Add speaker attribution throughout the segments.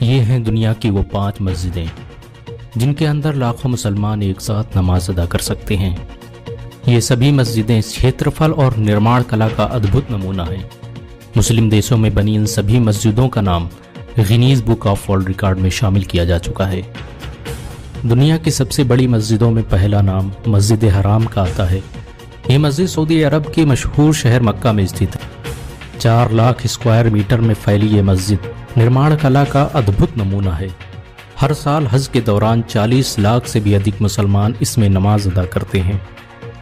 Speaker 1: ये हैं दुनिया की वो 5 मस्जिदें जिनके अंदर लाखों मुसलमान एक साथ नमाज अदा कर सकते हैं। ये सभी मस्जिदें क्षेत्रफल और निर्माण कला का अद्भुत नमूना हैं। मुस्लिम देशों में बनी इन सभी मस्जिदों का नाम Guinness book of world record में शामिल किया जा चुका है। दुनिया की सबसे बड़ी मस्जिदों में पहला नाम मस्जिद हराम का आता है। ये मस्जिद सऊदी अरब के मशहूर शहर मक्का में स्थित है। 4 लाख स्क्वायर मीटर में फैली ये मस्जिद निर्माण कला का अद्भुत नमूना है। हर साल हज के दौरान 40 लाख से भी अधिक मुसलमान इसमें नमाज अदा करते हैं।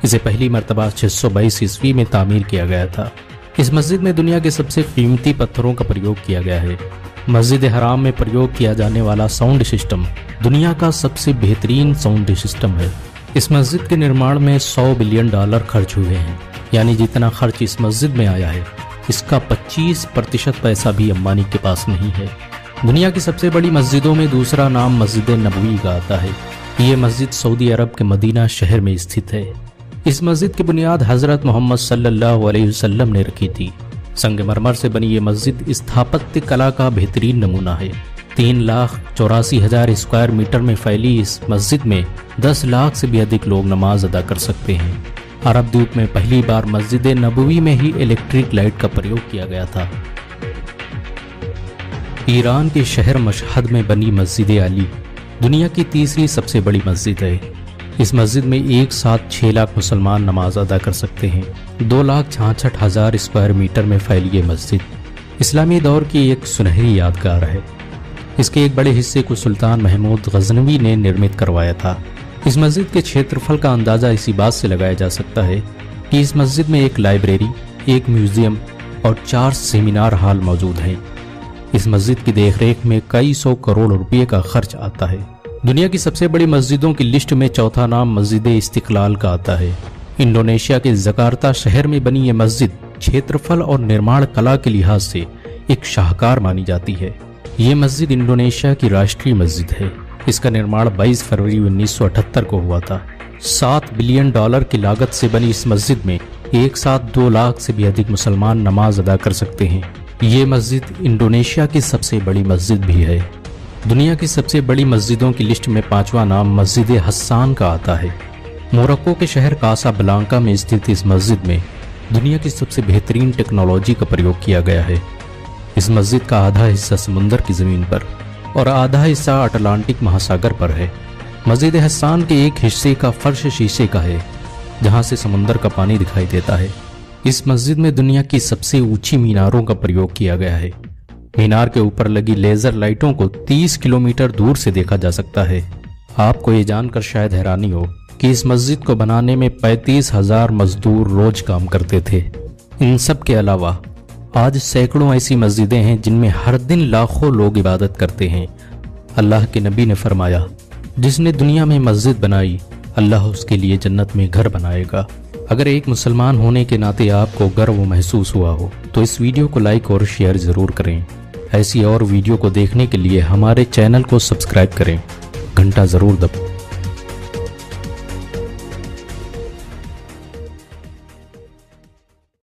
Speaker 1: इसे पहली मरतबा 622 ईस्वी में तामीर किया गया था। इस मस्जिद में दुनिया के सबसे कीमती पत्थरों का प्रयोग किया गया है। मस्जिद हराम में प्रयोग किया जाने वाला साउंड सिस्टम दुनिया का सबसे बेहतरीन साउंड सिस्टम है। इस मस्जिद के निर्माण में $100 बिलियन खर्च हुए हैं, यानी जितना खर्च इस मस्जिद में आया है इसका 25% पैसा भी अंबानी के पास नहीं है। दुनिया की सबसे बड़ी मस्जिदों में दूसरा नाम मस्जिद नबवी का आता है। ये मस्जिद सऊदी अरब के मदीना शहर में स्थित है। इस मस्जिद की बुनियाद हजरत मोहम्मद सल्लल्लाहु अलैहि वसल्लम ने रखी थी। संगमरमर से बनी ये मस्जिद स्थापत्य कला का बेहतरीन नमूना है। 3,84,000 स्क्वायर मीटर में फैली इस मस्जिद में 10 लाख से भी अधिक लोग नमाज अदा कर सकते हैं। अरब द्वीप में पहली बार मस्जिद नबवी में ही इलेक्ट्रिक लाइट का प्रयोग किया गया था। ईरान के शहर मशहद में बनी मस्जिद अली दुनिया की तीसरी सबसे बड़ी मस्जिद है। इस मस्जिद में एक साथ 6 लाख मुसलमान नमाज अदा कर सकते हैं। 2,66,000 स्क्वायर मीटर में फैली ये मस्जिद इस्लामी दौर की एक सुनहरी यादगार है। इसके एक बड़े हिस्से को सुल्तान महमूद गजनवी ने निर्मित करवाया था। इस मस्जिद के क्षेत्रफल का अंदाज़ा इसी बात से लगाया जा सकता है कि इस मस्जिद में एक लाइब्रेरी, एक म्यूजियम और 4 सेमिनार हॉल मौजूद हैं। इस मस्जिद की देखरेख में कई 100 करोड़ रुपये का खर्च आता है। दुनिया की सबसे बड़ी मस्जिदों की लिस्ट में चौथा नाम मस्जिद इस्तिकलाल का आता है। इंडोनेशिया के जकार्ता शहर में बनी ये मस्जिद क्षेत्रफल और निर्माण कला के लिहाज से एक शाहकार मानी जाती है। ये मस्जिद इंडोनेशिया की राष्ट्रीय मस्जिद है। इसका निर्माण 22 फरवरी 1978 को हुआ था। $7 बिलियन की लागत से बनी इस मस्जिद में एक साथ 2 लाख से भी अधिक मुसलमान नमाज अदा कर सकते हैं। ये मस्जिद इंडोनेशिया की सबसे बड़ी मस्जिद भी है। दुनिया की सबसे बड़ी मस्जिदों की लिस्ट में 5वां नाम मस्जिद हस्सान का आता है। मोरक्को के शहर कासाब्लांका में स्थित इस मस्जिद में दुनिया की सबसे बेहतरीन टेक्नोलॉजी का प्रयोग किया गया है। इस मस्जिद का आधा हिस्सा समुंदर की ज़मीन पर और आधा हिस्सा अटलांटिक महासागर पर है। मस्जिद हस्सान के एक हिस्से का फर्श शीशे का है, जहां से समुंदर का पानी दिखाई देता है। इस मस्जिद में दुनिया की सबसे ऊंची मीनारों का प्रयोग किया गया है। मीनार के ऊपर लगी लेजर लाइटों को 30 किलोमीटर दूर से देखा जा सकता है। आपको ये जानकर शायद हैरानी हो कि इस मस्जिद को बनाने में 35,000 मजदूर रोज काम करते थे। इन सब के अलावा आज सैकड़ों ऐसी मस्जिदें हैं जिनमें हर दिन लाखों लोग इबादत करते हैं। अल्लाह के नबी ने फरमाया, जिसने दुनिया में मस्जिद बनाई अल्लाह उसके लिए जन्नत में घर बनाएगा। अगर एक मुसलमान होने के नाते आपको गर्व महसूस हुआ हो तो इस वीडियो को लाइक और शेयर ज़रूर करें। ऐसी और वीडियो को देखने के लिए हमारे चैनल को सब्सक्राइब करें, घंटा ज़रूर दबाएं।